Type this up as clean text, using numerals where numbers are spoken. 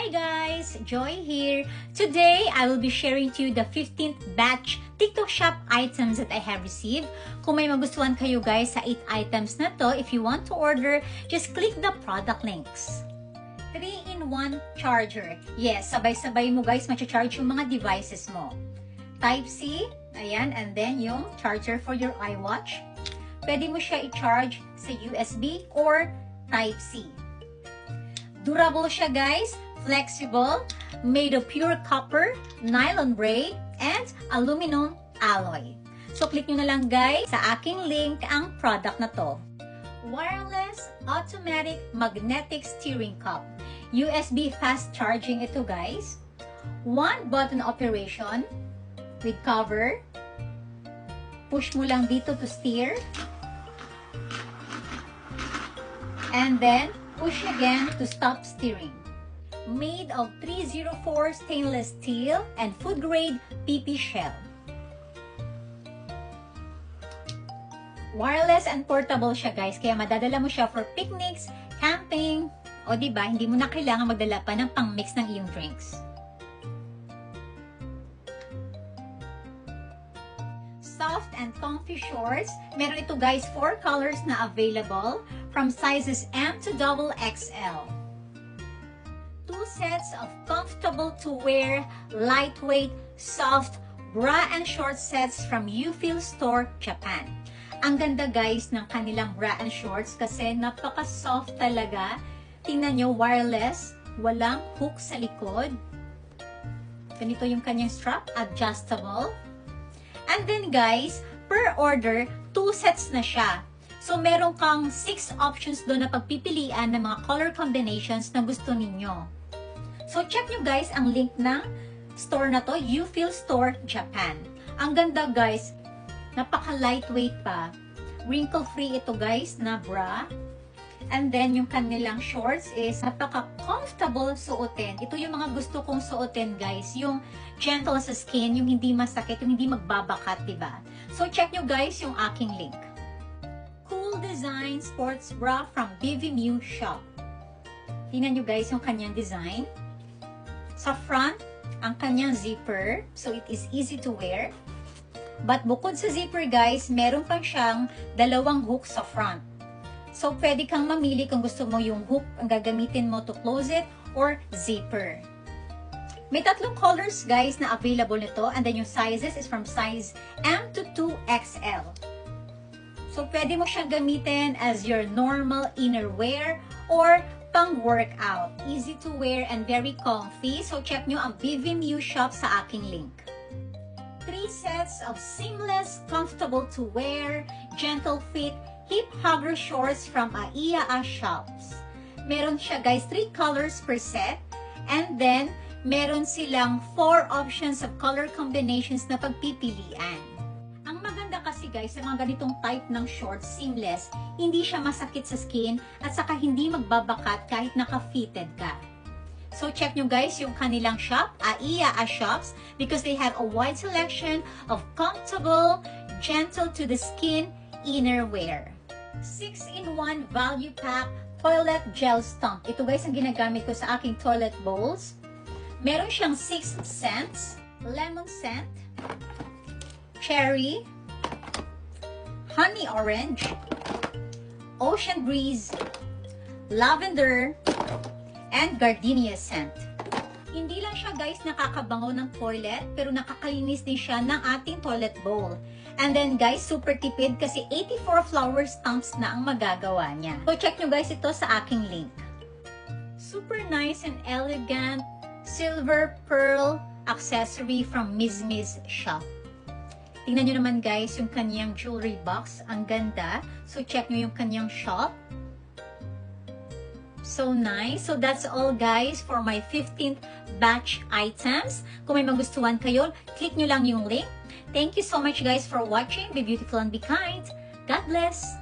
Hi guys, Joy here. Today, I will be sharing to you the 15th batch TikTok Shop items that I have received. Kung may magustuhan kayo guys sa 8 items na to, if you want to order, just click the product links. 3-in-1 charger. Yes, sabay-sabay mo guys macha-charge yung mga devices mo. Type-C, ayan, and then yung charger for your iWatch. Pwede mo siya i-charge sa USB or Type-C. Durable siya guys, flexible, made of pure copper, nylon braid, and aluminum alloy. So click nyo na lang guys sa aking link ang product na to. Wireless automatic magnetic steering cup. USB fast charging ito guys. One button operation with cover. Push mo lang dito to steer. And then push again to stop steering. Made of 304 stainless steel and food grade PP shell. Wireless and portable siya guys, kaya madadala mo siya for picnics, camping, o diba, hindi mo na kailangan magdala pa ng pang-mix ng iyong drinks. Soft and comfy shorts. Meron ito guys 4 colors na available from sizes M to XXL. 2 sets of comfortable to wear, lightweight, soft bra and short sets from YouFeel Store, Japan. Ang ganda guys ng kanilang bra and shorts kasi napaka-soft talaga. Tingnan nyo, wireless, walang hook sa likod. Ganito yung kanyang strap, adjustable. And then guys, per order, 2 sets na siya. So meron kang 6 options doon na pagpipilian ng mga color combinations na gusto ninyo. So check nyo guys ang link ng store na to, YouFeel Store, Japan. Ang ganda guys, napaka-lightweight pa. Wrinkle-free ito guys na bra. And then, yung kanilang shorts is napaka-comfortable suotin. Ito yung mga gusto kong suotin, guys. Yung gentle sa skin, yung hindi masakit, yung hindi magbabakat, diba? So, check nyo, guys, yung aking link. Cool Design Sports Bra from BVMU Shop. Tingnan nyo, guys, yung kanyang design. Sa front, ang kanyang zipper. So, it is easy to wear. But, bukod sa zipper, guys, meron pa siyang 2 hook sa front. So, pwede kang mamili kung gusto mo yung hook ang gagamitin mo to close it or zipper. May 3 colors guys na available nito and then yung sizes is from size M to 2XL. So, pwede mo siyang gamitin as your normal inner wear or pang workout. Easy to wear and very comfy. So, check nyo ang BVMU shop sa aking link. 3 sets of seamless, comfortable to wear, gentle fit, hip hugger shorts from Aiya Shops. Meron siya guys 3 colors per set and then meron silang 4 options of color combinations na pagpipilian. Ang maganda kasi guys sa mga ganitong type ng shorts, seamless, hindi siya masakit sa skin at saka hindi magbabakat kahit naka-fitted ka. So check nyo guys yung kanilang shop, Aiya Shops, because they have a wide selection of comfortable, gentle to the skin innerwear. 6-in-1 value pack toilet gel stump. Ito guys ang ginagamit ko sa aking toilet bowls. Meron siyang 6 scents. Lemon scent, cherry, honey orange, ocean breeze, lavender, and gardenia scent. Hindi lang siya guys nakakabango ng toilet, pero nakakalinis din siya ng ating toilet bowl. And then guys, super tipid kasi 84 flower stumps na ang magagawa niya. So check nyo guys ito sa aking link. Super nice and elegant silver pearl accessory from Miss Shop. Tingnan nyo naman guys yung kanyang jewelry box. Ang ganda. So check nyo yung kanyang shop. So nice. So that's all guys for my 15th batch items. Kung may magustuhan kayo, click nyo lang yung link. Thank you so much guys for watching. Be beautiful and be kind. God bless.